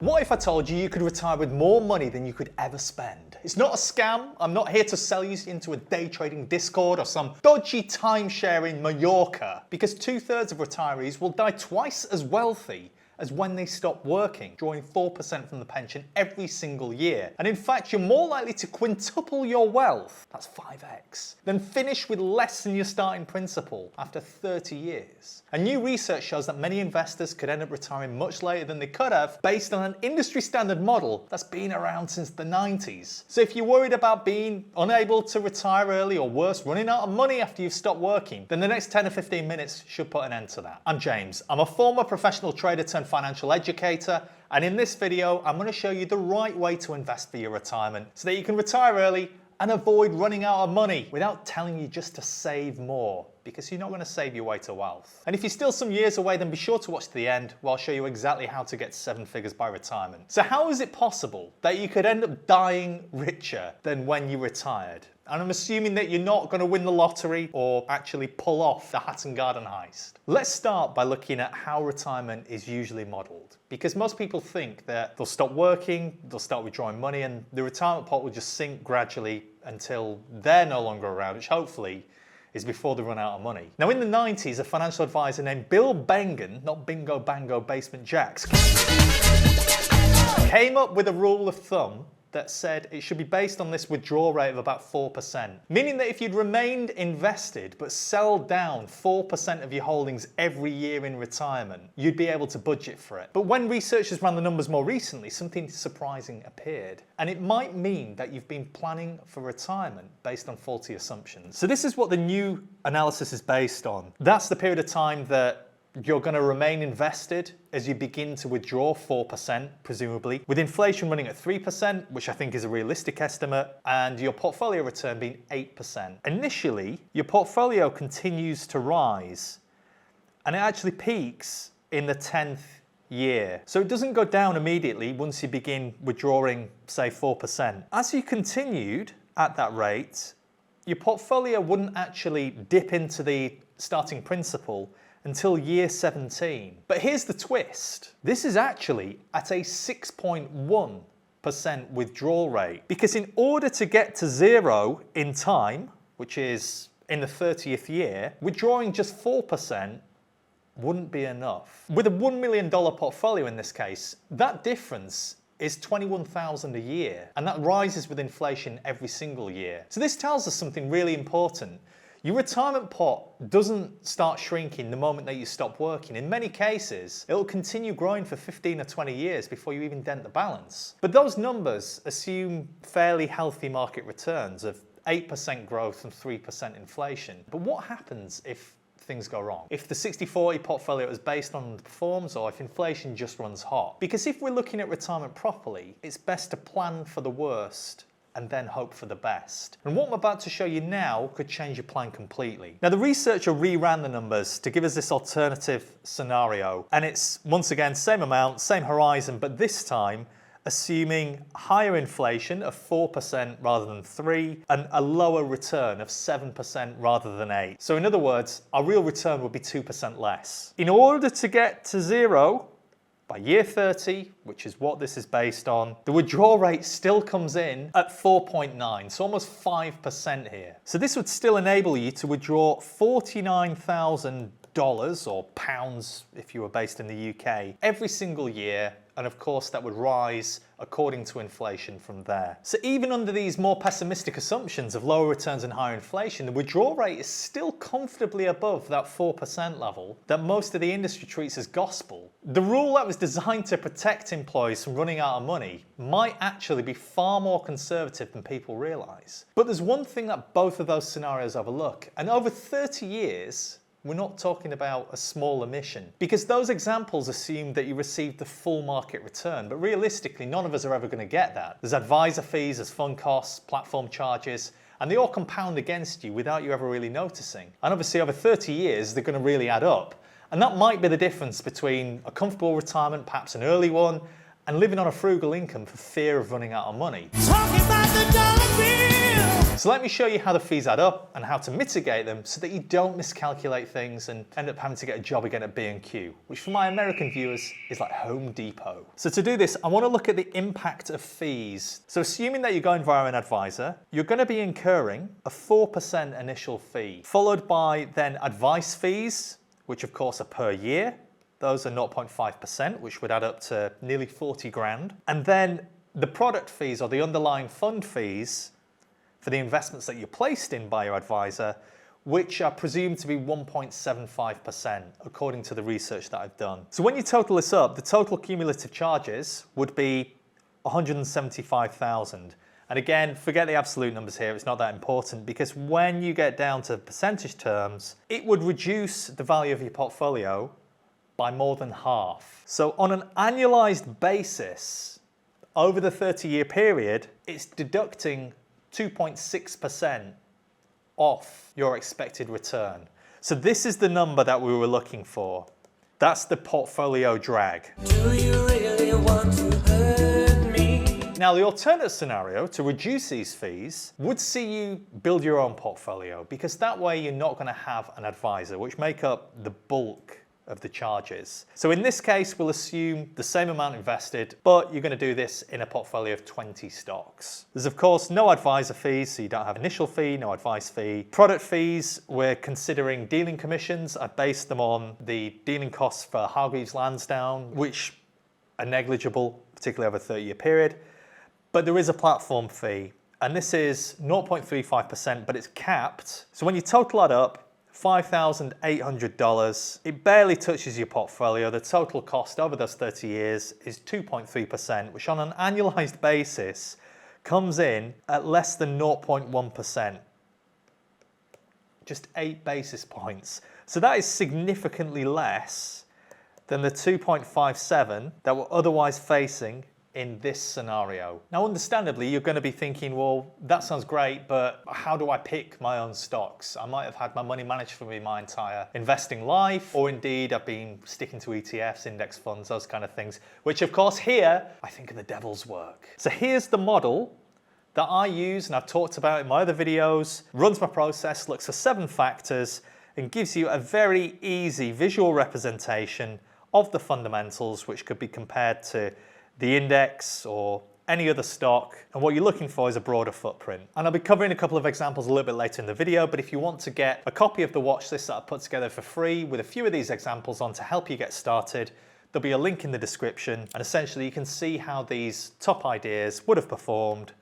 What if I told you you could retire with more money than you could ever spend? It's not a scam. I'm not here to sell you into a day trading Discord or some dodgy timeshare in Mallorca, because 2/3 of retirees will die twice as wealthy as when they stop working, drawing 4% from the pension every single year. And in fact, you're more likely to quintuple your wealth, that's 5x, than finish with less than your starting principal after 30 years. And new research shows that many investors could end up retiring much later than they could have based on an industry standard model that's been around since the 90s. So if you're worried about being unable to retire early, or worse, running out of money after you've stopped working, then the next 10 or 15 minutes should put an end to that. I'm James. I'm a former professional trader turned financial educator, and in this video I'm going to show you the right way to invest for your retirement so that you can retire early and avoid running out of money, without telling you just to save more, because you're not going to save your way to wealth. And if you're still some years away, then be sure to watch to the end where I'll show you exactly how to get 7 figures by retirement. So how is it possible that you could end up dying richer than when you retired? And I'm assuming that you're not going to win the lottery or actually pull off the Hatton Garden heist. Let's start by looking at how retirement is usually modeled, because most people think that they'll stop working, they'll start withdrawing money, and the retirement pot will just sink gradually until they're no longer around, which hopefully is before they run out of money. Now, in the 90s, a financial advisor named Bill Bengen, not Bingo Bango Basement Jacks, came up with a rule of thumb that said it should be based on this withdrawal rate of about 4%. Meaning that if you'd remained invested but sell down 4% of your holdings every year in retirement, you'd be able to budget for it. But when researchers ran the numbers more recently, something surprising appeared. And it might mean that you've been planning for retirement based on faulty assumptions. So this is what the new analysis is based on. That's the period of time that you're going to remain invested as you begin to withdraw 4%, presumably, with inflation running at 3%, which I think is a realistic estimate, and your portfolio return being 8%. Initially, your portfolio continues to rise, and it actually peaks in the 10th year. So it doesn't go down immediately once you begin withdrawing, say, 4%. As you continued at that rate, your portfolio wouldn't actually dip into the starting principal until year 17. But here's the twist. This is actually at a 6.1% withdrawal rate, because in order to get to zero in time, which is in the 30th year, withdrawing just 4% wouldn't be enough. With a $1 million portfolio in this case, that difference is $21,000 a year, and that rises with inflation every single year. So this tells us something really important. Your retirement pot doesn't start shrinking the moment that you stop working. In many cases, it'll continue growing for 15 or 20 years before you even dent the balance. But those numbers assume fairly healthy market returns of 8% growth and 3% inflation. But what happens if things go wrong? If the 60-40 portfolio is based on performs, or if inflation just runs hot? Because if we're looking at retirement properly, it's best to plan for the worst and then hope for the best. And what I'm about to show you now could change your plan completely. Now, the researcher reran the numbers to give us this alternative scenario, and it's once again same amount, same horizon, but this time assuming higher inflation of 4% rather than 3%, and a lower return of 7% rather than 8%. So in other words, our real return would be 2% less. In order to get to zero by year 30, which is what this is based on, the withdrawal rate still comes in at 4.9, so almost 5% here. So this would still enable you to withdraw $49,000 or pounds if you were based in the UK every single year, and of course that would rise according to inflation from there. So even under these more pessimistic assumptions of lower returns and higher inflation, the withdrawal rate is still comfortably above that 4% level that most of the industry treats as gospel. The rule that was designed to protect employees from running out of money might actually be far more conservative than people realise. But there's one thing that both of those scenarios overlook, and over 30 years, we're not talking about a small omission, because those examples assume that you received the full market return, but realistically none of us are ever going to get that. There's advisor fees, there's fund costs, platform charges, and they all compound against you without you ever really noticing. And obviously over 30 years they're going to really add up, and that might be the difference between a comfortable retirement, perhaps an early one, and living on a frugal income for fear of running out of money. So let me show you how the fees add up and how to mitigate them so that you don't miscalculate things and end up having to get a job again at B&Q, which for my American viewers is like Home Depot. So to do this, I want to look at the impact of fees. So assuming that you're going via an advisor, you're going to be incurring a 4% initial fee, followed by then advice fees, which of course are per year. Those are 0.5%, which would add up to nearly 40 grand. And then the product fees or the underlying fund fees for the investments that you're placed in by your advisor, which are presumed to be 1.75% according to the research that I've done. So when you total this up, the total cumulative charges would be 175,000. And again, forget the absolute numbers here, it's not that important, because when you get down to percentage terms, it would reduce the value of your portfolio by more than half. So on an annualized basis, over the 30-year period, it's deducting 2.6% off your expected return. So this is the number that we were looking for. That's the portfolio drag. Do you really want to hurt me? Now, the alternate scenario to reduce these fees would see you build your own portfolio, because that way you're not going to have an advisor, which make up the bulk of the charges. So in this case, we'll assume the same amount invested, but you're going to do this in a portfolio of 20 stocks. There's of course no advisor fees, so you don't have initial fee, no advice fee. Product fees, we're considering dealing commissions. I based them on the dealing costs for Hargreaves Lansdown, which are negligible, particularly over a 30-year period. But there is a platform fee, and this is 0.35%, but it's capped. So when you total that up, $5,800. It barely touches your portfolio. The total cost over those 30 years is 2.3%, which on an annualized basis comes in at less than 0.1%. Just 8 basis points. So that is significantly less than the 2.57 that we're otherwise facing in this scenario. Now, understandably, you're going to be thinking, well, that sounds great, but how do I pick my own stocks? I might have had my money managed for me my entire investing life, or indeed I've been sticking to ETFs, index funds, those kind of things, which of course here, I think are the devil's work. So here's the model that I use and I've talked about in my other videos, runs my process, looks for 7 factors, and gives you a very easy visual representation of the fundamentals, which could be compared to the index or any other stock, and what you're looking for is a broader footprint. And I'll be covering a couple of examples a little bit later in the video, but if you want to get a copy of the watch list that I put together for free with a few of these examples on to help you get started, there'll be a link in the description, and essentially you can see how these top ideas would have performed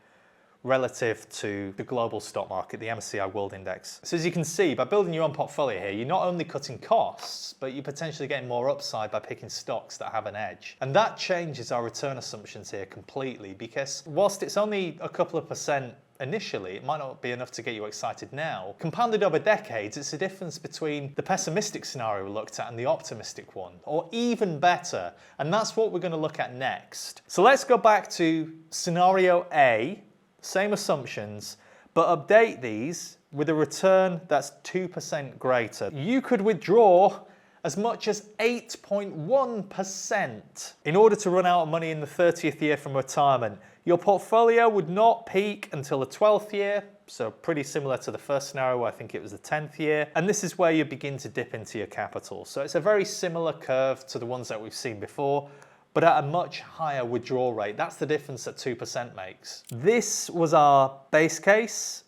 relative to the global stock market, the MSCI World Index. So as you can see, by building your own portfolio here, you're not only cutting costs, but you're potentially getting more upside by picking stocks that have an edge. And that changes our return assumptions here completely, because whilst it's only a couple of percent initially, it might not be enough to get you excited now. Compounded over decades, it's the difference between the pessimistic scenario we looked at and the optimistic one, or even better. And that's what we're going to look at next. So let's go back to scenario A, same assumptions, but update these with a return that's 2% greater. You could withdraw as much as 8.1% in order to run out of money in the 30th year from retirement. Your portfolio would not peak until the 12th year, so pretty similar to the first scenario where I think it was the 10th year. And this is where you begin to dip into your capital. So it's a very similar curve to the ones that we've seen before, but at a much higher withdrawal rate. That's the difference that 2% makes. This was our base case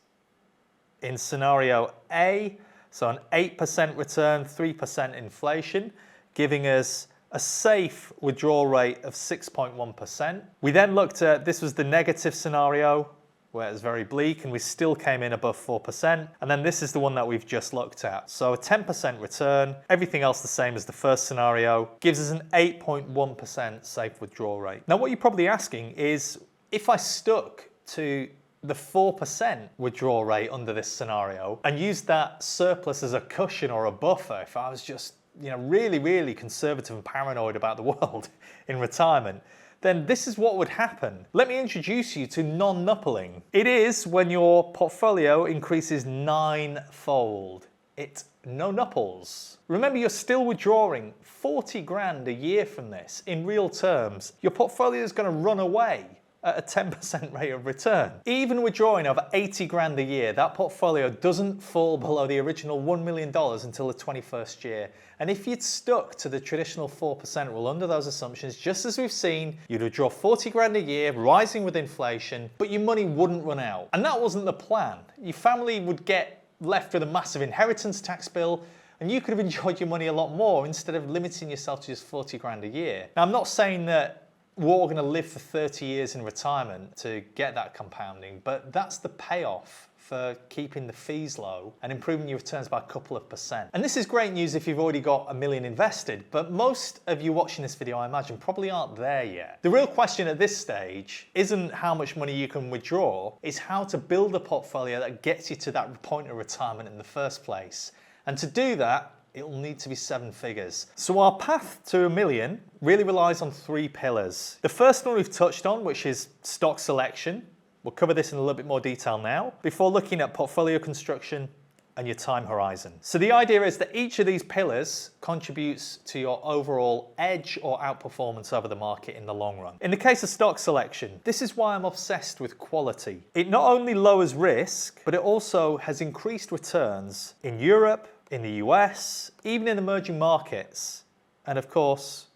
in scenario A. So an 8% return, 3% inflation, giving us a safe withdrawal rate of 6.1%. We then looked at, this was the negative scenario, where it was very bleak, and we still came in above 4%. And then this is the one that we've just looked at. So a 10% return, everything else the same as the first scenario, gives us an 8.1% safe withdrawal rate. Now, what you're probably asking is, if I stuck to the 4% withdrawal rate under this scenario and used that surplus as a cushion or a buffer, if I was just, really conservative and paranoid about the world in retirement, then this is what would happen. Let me introduce you to non-nuppling. It is when your portfolio increases 9-fold. It's no nupples. Remember, you're still withdrawing 40 grand a year from this in real terms. Your portfolio is going to run away at a 10% rate of return. Even withdrawing over 80 grand a year, that portfolio doesn't fall below the original $1 million until the 21st year. And if you'd stuck to the traditional 4% rule under those assumptions, just as we've seen, you'd withdraw 40 grand a year, rising with inflation, but your money wouldn't run out. And that wasn't the plan. Your family would get left with a massive inheritance tax bill, and you could have enjoyed your money a lot more instead of limiting yourself to just 40 grand a year. Now, I'm not saying that we're all going to live for 30 years in retirement to get that compounding, but that's the payoff for keeping the fees low and improving your returns by a couple of percent. And this is great news if you've already got $1 million invested, but most of you watching this video, I imagine, probably aren't there yet. The real question at this stage isn't how much money you can withdraw, it's how to build a portfolio that gets you to that point of retirement in the first place. And to do that, it'll need to be 7 figures. So our path to $1 million really relies on 3 pillars. The first one we've touched on, which is stock selection. We'll cover this in a little bit more detail now, before looking at portfolio construction and your time horizon. So the idea is that each of these pillars contributes to your overall edge or outperformance over the market in the long run. In the case of stock selection, this is why I'm obsessed with quality. It not only lowers risk, but it also has increased returns in Europe, in the US, even in emerging markets, and of course,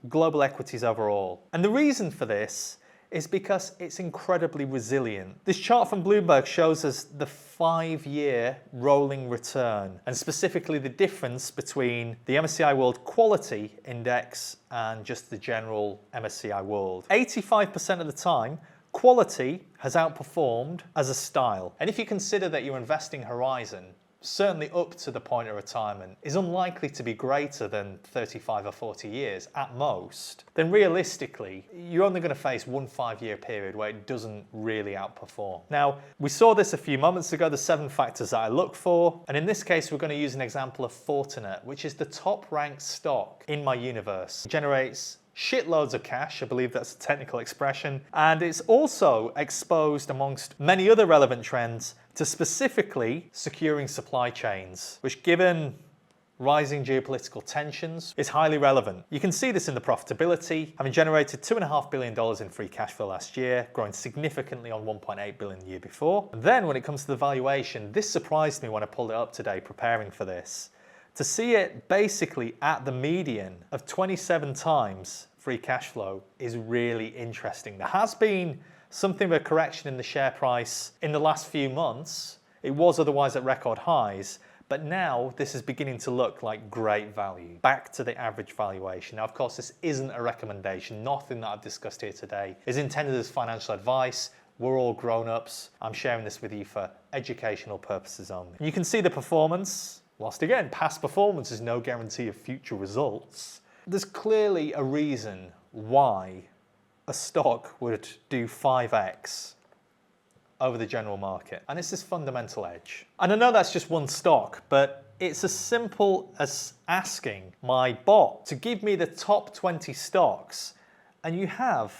global equities overall. And the reason for this is because it's incredibly resilient. This chart from Bloomberg shows us the 5-year rolling return, and specifically the difference between the MSCI World Quality Index and just the general MSCI World. 85% of the time, quality has outperformed as a style. And if you consider that your investing horizon, certainly up to the point of retirement, is unlikely to be greater than 35 or 40 years at most, then realistically, you're only going to face one 5-year period where it doesn't really outperform. Now, we saw this a few moments ago, the 7 factors that I look for, and in this case, we're going to use an example of Fortinet, which is the top ranked stock in my universe. It generates shitloads of cash, I believe that's a technical expression, and it's also exposed amongst many other relevant trends to specifically securing supply chains, which given rising geopolitical tensions is highly relevant. You can see this in the profitability, having generated $2.5 billion in free cash flow last year, growing significantly on $1.8 billion the year before. And then when it comes to the valuation, this surprised me when I pulled it up today preparing for this. To see it basically at the median of 27 times free cash flow is really interesting. There has been something of a correction in the share price in the last few months. It was otherwise at record highs, but now this is beginning to look like great value, back to the average valuation. Now, of course, this isn't a recommendation. Nothing that I've discussed here today is intended as financial advice. We're all grown-ups. I'm sharing this with you for educational purposes only. You can see the performance. Whilst again, past performance is no guarantee of future results, there's clearly a reason why a stock would do 5x over the general market. And it's this fundamental edge. And I know that's just one stock, but it's as simple as asking my bot to give me the top 20 stocks, and you have,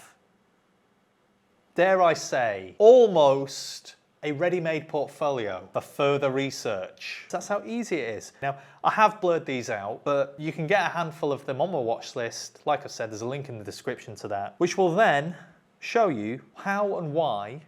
dare I say, almost a ready-made portfolio for further research. That's how easy it is. Now, I have blurred these out, but you can get a handful of them on my watch list. Like I said, there's a link in the description to that, which will then show you how and why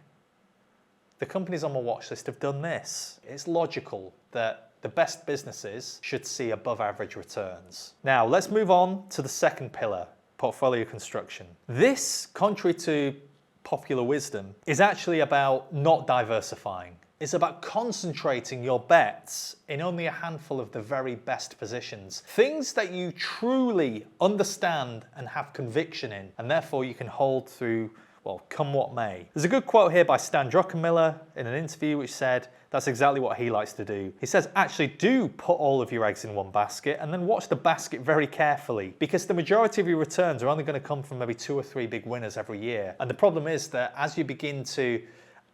the companies on my watch list have done this. It's logical that the best businesses should see above average returns. Now, let's move on to the second pillar, portfolio construction. This, contrary to popular wisdom, is actually about not diversifying. It's about concentrating your bets in only a handful of the very best positions. Things that you truly understand and have conviction in, and therefore you can hold through, well, come what may. There's a good quote here by Stan Druckenmiller in an interview which said that's exactly what he likes to do. He says, actually do put all of your eggs in one basket and then watch the basket very carefully, because the majority of your returns are only going to come from maybe 2 or 3 big winners every year. And the problem is that as you begin to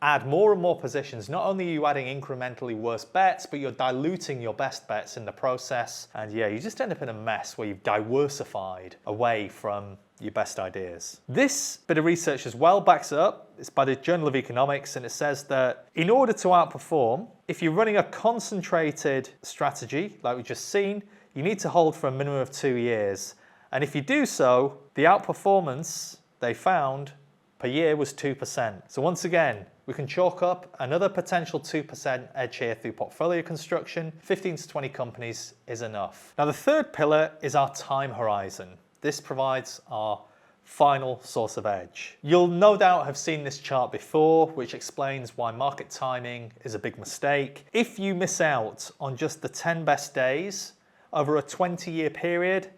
add more and more positions, not only are you adding incrementally worse bets, but you're diluting your best bets in the process. And yeah, you just end up in a mess where you've diversified away from your best ideas. This bit of research as well backs it up. It's by the Journal of Economics, and it says that in order to outperform, if you're running a concentrated strategy, like we've just seen, you need to hold for a minimum of 2 years. And if you do so, the outperformance they found per year was 2%. So once again, we can chalk up another potential 2% edge here through portfolio construction. 15 to 20 companies is enough. Now the third pillar is our time horizon. This provides our final source of edge. You'll no doubt have seen this chart before, which explains why market timing is a big mistake. If you miss out on just the 10 best days over a 20-year period,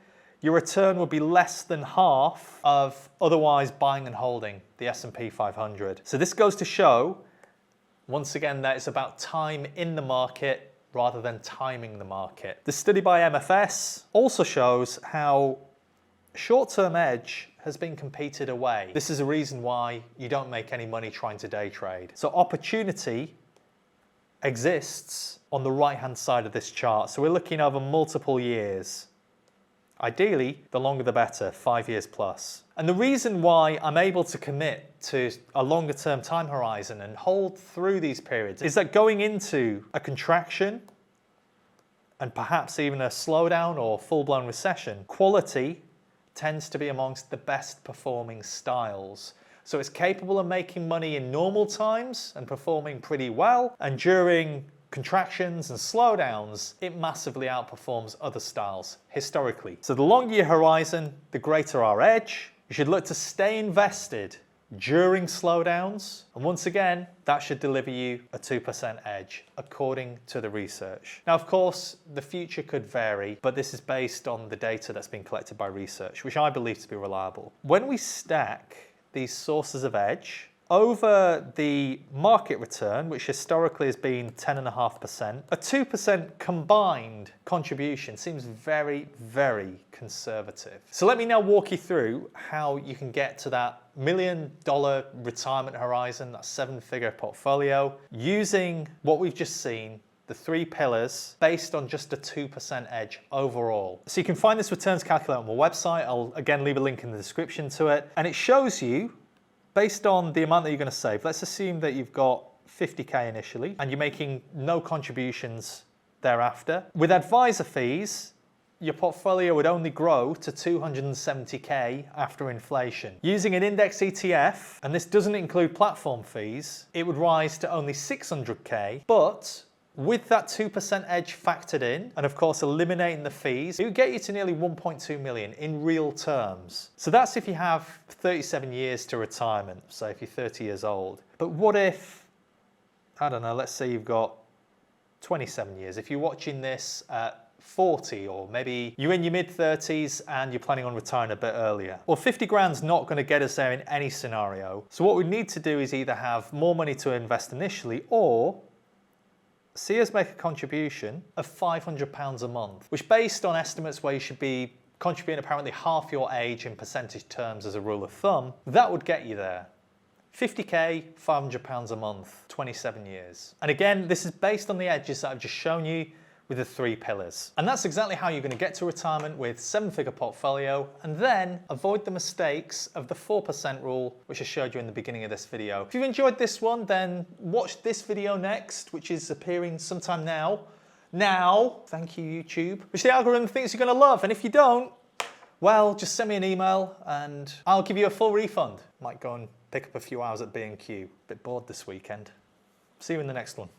your return will be less than half of otherwise buying and holding the S&P 500. So this goes to show, once again, that it's about time in the market rather than timing the market. The study by MFS also shows how short-term edge has been competed away. This is a reason why you don't make any money trying to day trade. So opportunity exists on the right-hand side of this chart. So we're looking over multiple years. Ideally, the longer the better, 5 years plus. And the reason why I'm able to commit to a longer term time horizon and hold through these periods is that going into a contraction and perhaps even a slowdown or full-blown recession, quality tends to be amongst the best performing styles. So it's capable of making money in normal times and performing pretty well, and during contractions and slowdowns, it massively outperforms other styles historically. So the longer your horizon, the greater our edge. You should look to stay invested during slowdowns, and once again, that should deliver you a 2% edge according to the research. Now, of course, the future could vary, but this is based on the data that's been collected by research, which I believe to be reliable. When we stack these sources of edge over the market return, which historically has been 10.5%, a 2% combined contribution seems very, very conservative. So let me now walk you through how you can get to that $1 million retirement horizon, that 7-figure portfolio, using what we've just seen, the 3 pillars, based on just a 2% edge overall. So you can find this returns calculator on my website. I'll again leave a link in the description to it. And it shows you, based on the amount that you're going to save, let's assume that you've got 50K initially and you're making no contributions thereafter. With advisor fees, your portfolio would only grow to 270K after inflation. Using an index ETF, and this doesn't include platform fees, it would rise to only 600K, but with that 2% edge factored in, and of course eliminating the fees, it would get you to nearly 1.2 million in real terms. So that's if you have 37 years to retirement, so if you're 30 years old. But what if, I don't know, let's say you've got 27 years. If you're watching this at 40, or maybe you're in your mid-30s and you're planning on retiring a bit earlier. Well, 50 grand's not going to get us there in any scenario. So what we need to do is either have more money to invest initially, or see us make a contribution of £500 a month, which, based on estimates where you should be contributing apparently half your age in percentage terms as a rule of thumb, that would get you there. 50K, £500 a month, 27 years. And again, this is based on the edges that I've just shown you with the 3 pillars. And that's exactly how you're going to get to retirement with 7-figure portfolio, and then avoid the mistakes of the 4% rule, which I showed you in the beginning of this video. If you've enjoyed this one, then watch this video next, which is appearing sometime now. Thank you, YouTube, which the algorithm thinks you're going to love. And if you don't, well, just send me an email and I'll give you a full refund. Might go and pick up a few hours at B&Q. Bit bored this weekend. See you in the next one.